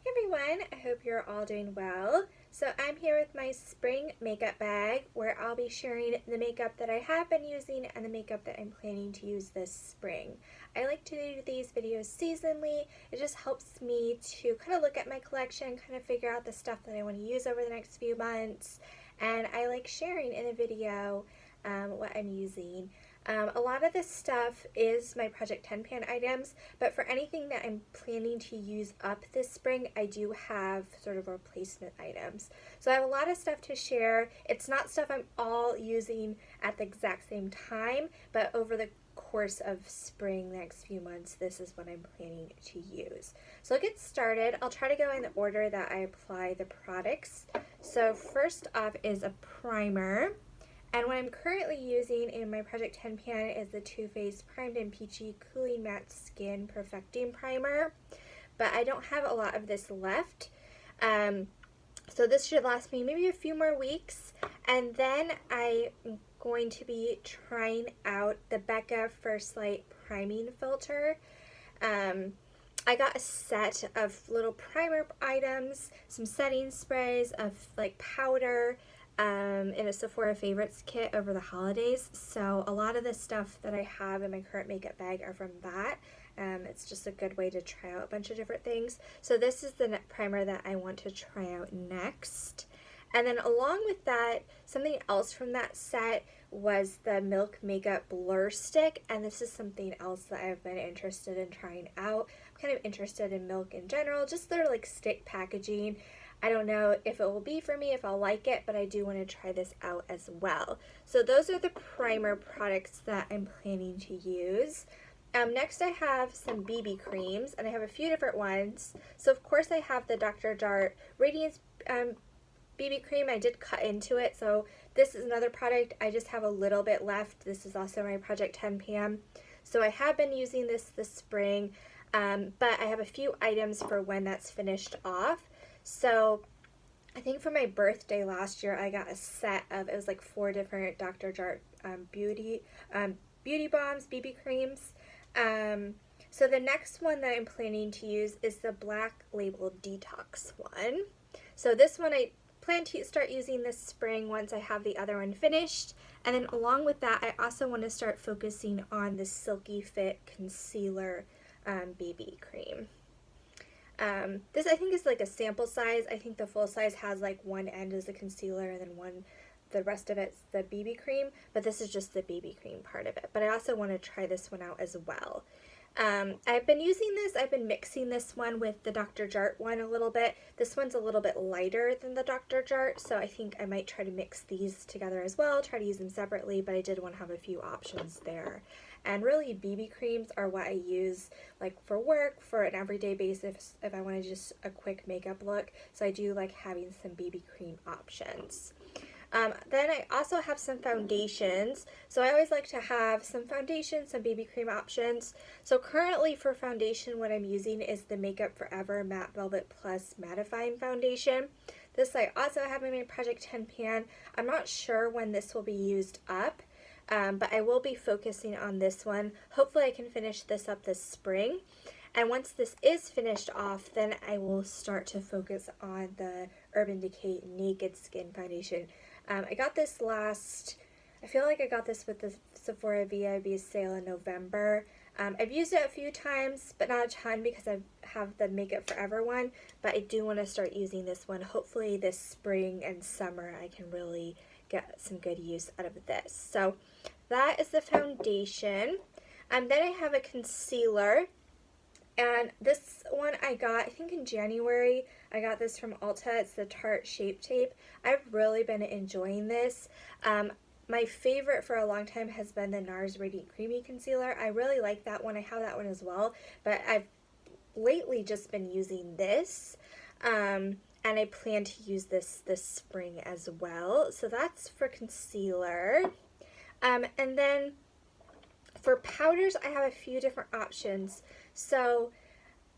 everyone, I hope you're all doing well. So I'm here with my spring makeup bag where I'll be sharing the makeup that I have been using and the makeup that I'm planning to use this spring. I like to do these videos seasonally. It just helps me to kind of look at my collection, kind of figure out the stuff that I want to use over the next few months, and I like sharing in a video what I'm using. A lot of this stuff is my Project 10 pan items, but for anything that I'm planning to use up this spring, I do have sort of replacement items. So I have a lot of stuff to share. It's not stuff I'm all using at the exact same time, but over the course of spring, the next few months, this is what I'm planning to use. So I'll get started. I'll try to go in the order that I apply the products. So first off is a primer. And what I'm currently using in my Project 10 pan is the Too Faced Primed and Peachy Cooling Matte Skin Perfecting Primer. But I don't have a lot of this left. So this should last me maybe a few more weeks. And then I'm going to be trying out the Becca First Light Priming Filter. I got a set of little primer items, some setting sprays, of like powder, in a Sephora Favorites kit over the holidays. So a lot of the stuff that I have in my current makeup bag are from that. It's just a good way to try out a bunch of different things. So this is the primer that I want to try out next. And then along with that, something else from that set was the Milk Makeup Blur Stick, and this is something else that I've been interested in trying out. I'm kind of interested in Milk in general, just their like stick packaging. I don't know if it will be for me, if I'll like it, but I do want to try this out as well. So those are the primer products that I'm planning to use. Next I have some BB creams, and I have a few different ones. So of course I have the Dr. Jart Radiance BB cream. I did cut into it, so this is another product. I just have a little bit left. This is also my Project 10 pan. So I have been using this spring, but I have a few items for when that's finished off. So I think for my birthday last year, I got a set of, it was like 4 different Dr. Jart beauty bombs, BB creams. So the next one that I'm planning to use is the Black Label Detox one. So this one I plan to start using this spring once I have the other one finished. And then along with that, I also want to start focusing on the Silky Fit Concealer BB cream. This I think is like a sample size. I think the full size has like one end is the concealer and then the rest of it's the BB cream, but this is just the BB cream part of it. But I also want to try this one out as well. I've been using this, I've been mixing this one with the Dr. Jart one a little bit. This one's a little bit lighter than the Dr. Jart, so I think I might try to mix these together as well, try to use them separately, but I did want to have a few options there. And really BB creams are what I use like for work, for an everyday basis, if I want to just a quick makeup look. So I do like having some BB cream options. Then I also have some foundations. So I always like to have some foundations, some BB cream options. So currently for foundation, what I'm using is the Makeup Forever Matte Velvet Plus Mattifying Foundation. This I also have in my Project 10 pan. I'm not sure when this will be used up. But I will be focusing on this one. Hopefully I can finish this up this spring. And once this is finished off, then I will start to focus on the Urban Decay Naked Skin Foundation. I got this I feel like I got this with the Sephora VIB sale in November. I've used it a few times, but not a ton because I have the Makeup Forever one. But I do want to start using this one. Hopefully this spring and summer I can really get some good use out of this. So that is the foundation. Then I have a concealer, and this one I got, I think in January. I got this from Ulta. It's the Tarte Shape Tape. I've really been enjoying this. My favorite for a long time has been the NARS Radiant Creamy Concealer. I really like that one. I have that one as well, but I've lately just been using this. And I plan to use this spring as well. So that's for concealer. And then for powders, I have a few different options. So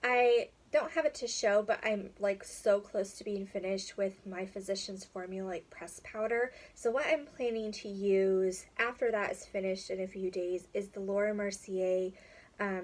I don't have it to show, but I'm like so close to being finished with my Physicians Formula like press powder. So what I'm planning to use after that is finished in a few days is the Laura Mercier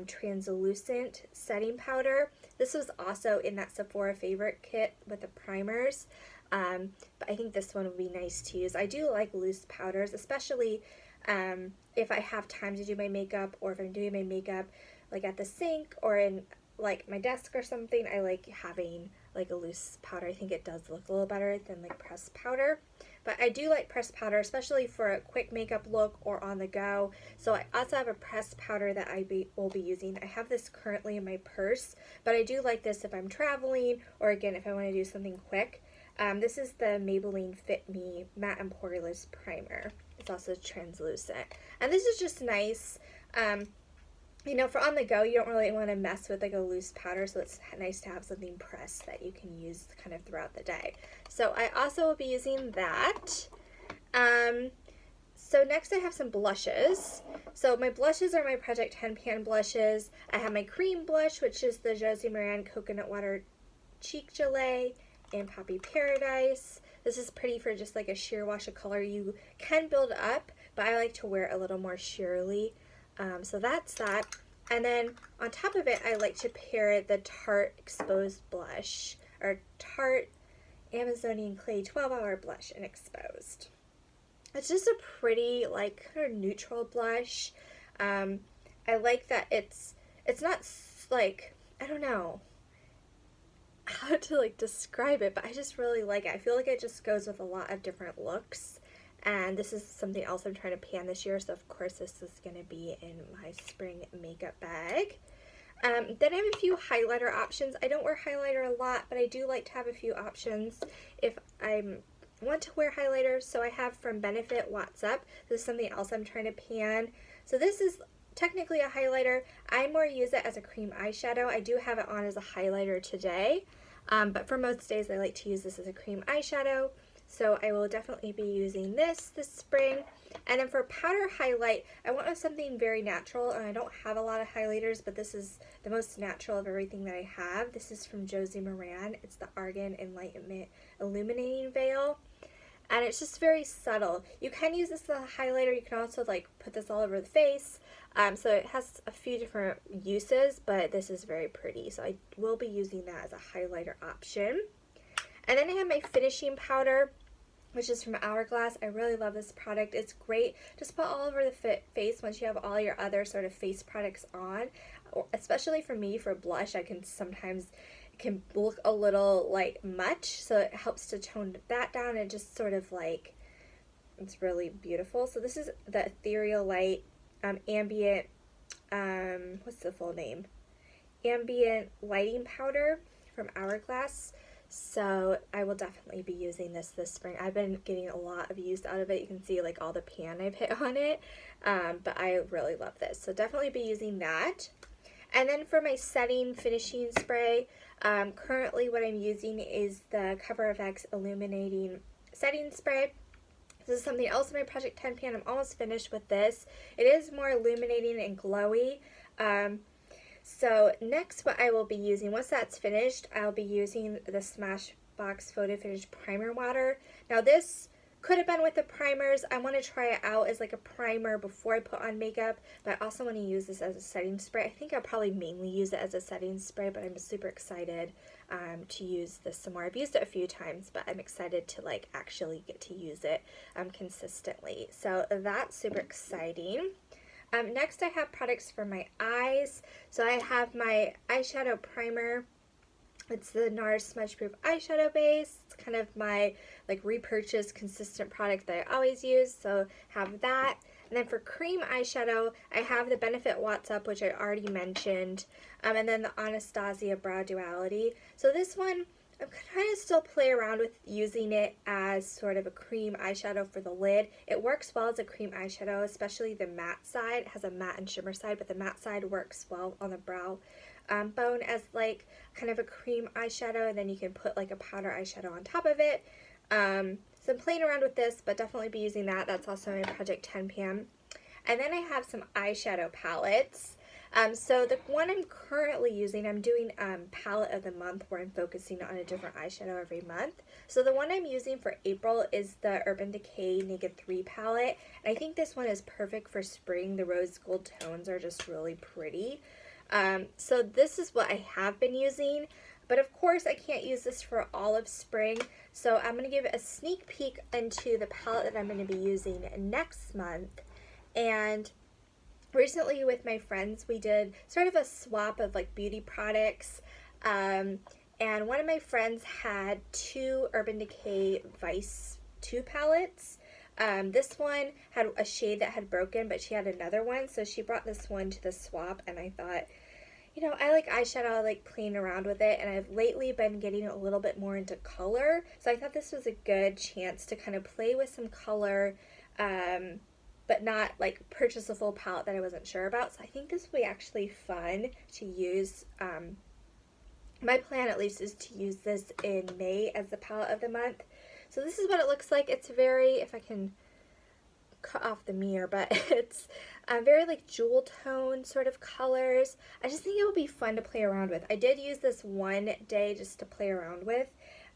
translucent setting powder. This was also in that Sephora favorite kit with the primers, but I think this one would be nice to use. I do like loose powders, especially if I have time to do my makeup, or if I'm doing my makeup like at the sink or in like my desk or something. I like having like a loose powder. I think it does look a little better than like pressed powder. But I do like pressed powder, especially for a quick makeup look or on the go. So I also have a pressed powder that will be using. I have this currently in my purse, but I do like this if I'm traveling, or again if I want to do something quick. This is the Maybelline Fit Me Matte and Poreless Primer. It's also translucent. And this is just nice. You know, for on the go, you don't really want to mess with like a loose powder, so it's nice to have something pressed that you can use kind of throughout the day. So I also will be using that. So next I have some blushes. So my blushes are my Project 10 Pan blushes. I have my cream blush, which is the Josie Maran Coconut Water Cheek Gelee in Poppy Paradise. This is pretty for just like a sheer wash of color. You can build up, but I like to wear it a little more sheerly. So that's that. And then on top of it, I like to pair the Tarte Exposed Blush, or Tarte Amazonian Clay 12-Hour Blush in Exposed. It's just a pretty, like, kind of neutral blush. I like that it's not, like, I don't know how to, like, describe it, but I just really like it. I feel like it just goes with a lot of different looks. And this is something else I'm trying to pan this year, so of course this is going to be in my spring makeup bag. Then I have a few highlighter options. I don't wear highlighter a lot, but I do like to have a few options if I want to wear highlighter. So I have from Benefit What's Up. This is something else I'm trying to pan. So this is technically a highlighter. I more use it as a cream eyeshadow. I do have it on as a highlighter today, but for most days I like to use this as a cream eyeshadow. So I will definitely be using this spring. And then for powder highlight, I want something very natural, and I don't have a lot of highlighters, but this is the most natural of everything that I have. This is from Josie Maran. It's the Argan Enlightenment Illuminating Veil. And it's just very subtle. You can use this as a highlighter. You can also like put this all over the face. So it has a few different uses, but this is very pretty. So I will be using that as a highlighter option. And then I have my finishing powder, which is from Hourglass. I really love this product. It's great. Just put all over the face once you have all your other sort of face products on. Especially for me, for blush, it can look a little like much, so it helps to tone that down and just sort of like, it's really beautiful. So this is the Ethereal Light Ambient, what's the full name? Ambient Lighting Powder from Hourglass. So I will definitely be using this spring. I've been getting a lot of use out of it. You can see like all the pan I've hit on it, but I really love this. So definitely be using that. And then for my setting finishing spray, currently what I'm using is the Cover FX Illuminating Setting Spray. This is something else in my Project 10 pan. I'm almost finished with this. It is more illuminating and glowy. So next what I will be using, once that's finished, I'll be using the Smashbox Photo Finish Primer Water. Now this could have been with the primers. I want to try it out as like a primer before I put on makeup, but I also want to use this as a setting spray. I think I'll probably mainly use it as a setting spray, but I'm super excited to use this some more. I've used it a few times, but I'm excited to like actually get to use it consistently. So that's super exciting. Next I have products for my eyes. So I have my eyeshadow primer. It's the NARS Smudge Proof Eyeshadow Base. It's kind of my like repurchase consistent product that I always use, so have that. And then for cream eyeshadow, I have the Benefit What's Up, which I already mentioned, and then the Anastasia Brow Duality. So this one, I'm trying to still play around with using it as sort of a cream eyeshadow for the lid. It works well as a cream eyeshadow, especially the matte side. It has a matte and shimmer side, but the matte side works well on the brow bone as like kind of a cream eyeshadow, and then you can put like a powder eyeshadow on top of it. So I'm playing around with this, but definitely be using that. That's also my Project 10 pan. And then I have some eyeshadow palettes. So the one I'm currently using, I'm doing palette of the month where I'm focusing on a different eyeshadow every month. So the one I'm using for April is the Urban Decay Naked 3 palette. And I think this one is perfect for spring. The rose gold tones are just really pretty. So this is what I have been using. But of course I can't use this for all of spring. So I'm going to give a sneak peek into the palette that I'm going to be using next month. And recently with my friends we did sort of a swap of like beauty products, and one of my friends had two Urban Decay Vice 2 palettes. This one had a shade that had broken, but she had another one, so she brought this one to the swap, and I thought, you know, I like eyeshadow, I like playing around with it, and I've lately been getting a little bit more into color, so I thought this was a good chance to kind of play with some color, but not like purchase a full palette that I wasn't sure about. So I think this will be actually fun to use. My plan at least is to use this in May as the palette of the month. So this is what it looks like. It's very, if I can cut off the mirror, but it's very like jewel tone sort of colors. I just think it will be fun to play around with. I did use this one day just to play around with,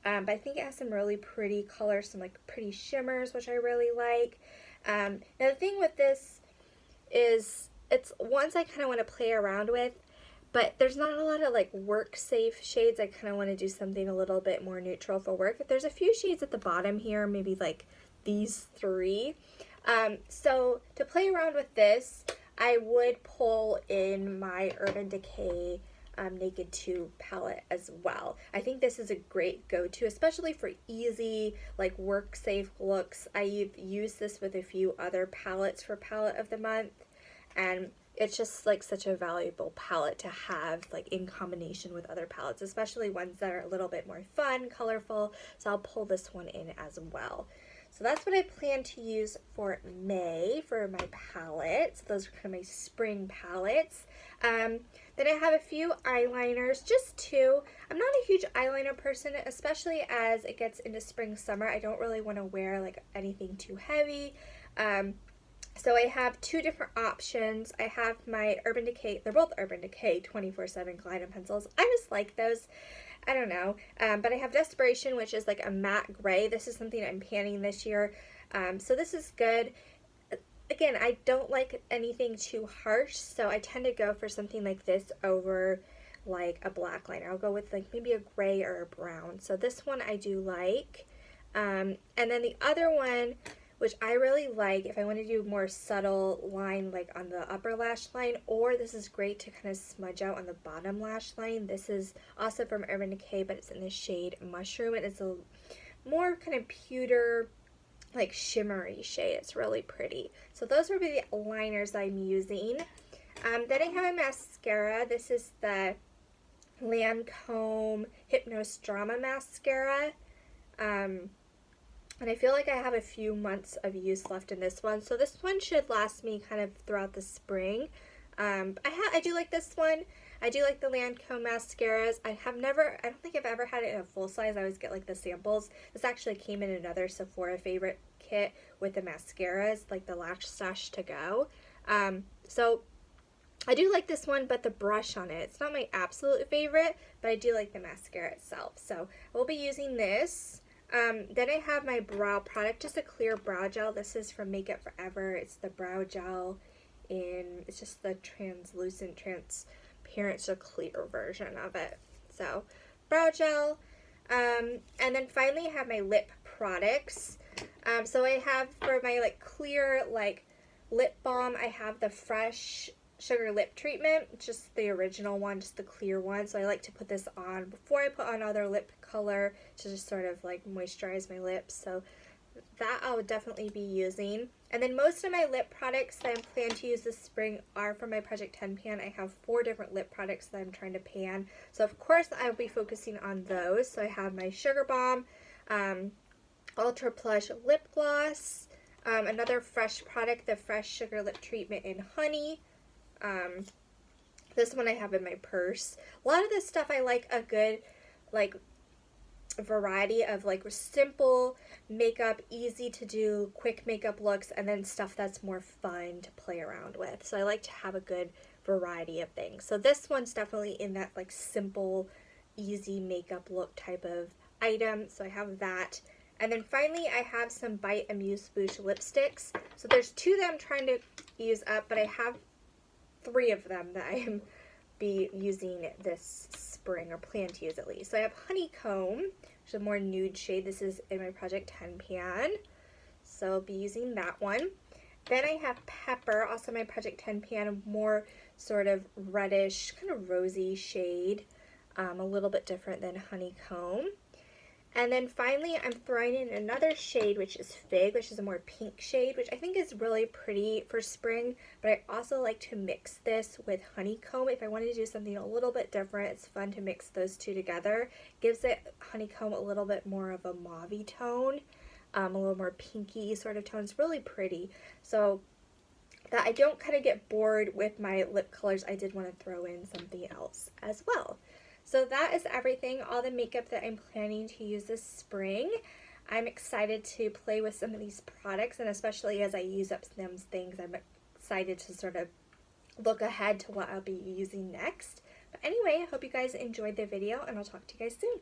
but I think it has some really pretty colors, some like pretty shimmers, which I really like. Now the thing with this is it's ones I kind of want to play around with, but there's not a lot of like work safe shades. I kind of want to do something a little bit more neutral for work. There's a few shades at the bottom here, maybe like these three. So to play around with this, I would pull in my Urban Decay Naked 2 palette as well. I think this is a great go-to, especially for easy, like work-safe looks. I've used this with a few other palettes for palette of the month, and it's just like such a valuable palette to have like in combination with other palettes, especially ones that are a little bit more fun, colorful. So I'll pull this one in as well. So that's what I plan to use for May for my palettes. Those are kind of my spring palettes. Then I have a few eyeliners, just two. I'm not a huge eyeliner person, especially as it gets into spring, summer. I don't really want to wear like anything too heavy. So I have two different options. I have my Urban Decay, they're both Urban Decay 24/7 Kaleido pencils. I just like those. I don't know, but I have Desperation, which is like a matte gray. This is something I'm panning this year, so this is good. Again, I don't like anything too harsh, so I tend to go for something like this over like a black liner. I'll go with like maybe a gray or a brown. So this one I do like, and then the other one, which I really like if I want to do more subtle line like on the upper lash line, or this is great to kind of smudge out on the bottom lash line. This is also from Urban Decay, but it's in the shade Mushroom, and it's a more kind of pewter, like shimmery shade. It's really pretty. So those would be the liners I'm using. Then I have a mascara. This is the Lancome Hypnose Drama Mascara. And I feel like I have a few months of use left in this one. So this one should last me kind of throughout the spring. I do like this one. I do like the Lancome mascaras. I don't think I've ever had it in a full size. I always get like the samples. This actually came in another Sephora favorite kit with the mascaras, like the Lash Stash to go. So I do like this one, but the brush on it, it's not my absolute favorite, but I do like the mascara itself. So we'll be using this. Then I have my brow product, just a clear brow gel. This is from Makeup Forever. It's the brow gel it's just the transparent, so clear version of it. So, brow gel. And then finally I have my lip products. So I have for my like clear like lip balm, I have the Fresh Sugar Lip Treatment, just the original one, just the clear one. So I like to put this on before I put on other lip color to just sort of like moisturize my lips. So that I would definitely be using. And then most of my lip products that I'm planning to use this spring are from my Project 10 pan. I have 4 different lip products that I'm trying to pan. So of course I'll be focusing on those. So I have my Sugar Bomb, Ultra Plush Lip Gloss, another Fresh product, the Fresh Sugar Lip Treatment in Honey. This one I have in my purse. A lot of this stuff I like a good like variety of like simple makeup, easy to do, quick makeup looks, and then stuff that's more fun to play around with. So I like to have a good variety of things. So this one's definitely in that like simple, easy makeup look type of item. So I have that. And then finally I have some Bite Amuse Bouche lipsticks. So there's 2 that I'm trying to use up, but I have 3 of them that I am be using this spring, or plan to use at least. So I have Honeycomb, which is a more nude shade. This is in my Project 10 pan. So I'll be using that one. Then I have Pepper, also my Project 10 pan, a more sort of reddish, kind of rosy shade, a little bit different than Honeycomb. And then finally I'm throwing in another shade, which is Fig, which is a more pink shade, which I think is really pretty for spring, but I also like to mix this with Honeycomb. If I wanted to do something a little bit different, it's fun to mix those 2 together. Gives it, Honeycomb, a little bit more of a mauve-y tone, a little more pinky sort of tone. It's really pretty. So that I don't kind of get bored with my lip colors, I did want to throw in something else as well. So that is everything, all the makeup that I'm planning to use this spring. I'm excited to play with some of these products, and especially as I use up some things, I'm excited to sort of look ahead to what I'll be using next. But anyway, I hope you guys enjoyed the video, and I'll talk to you guys soon.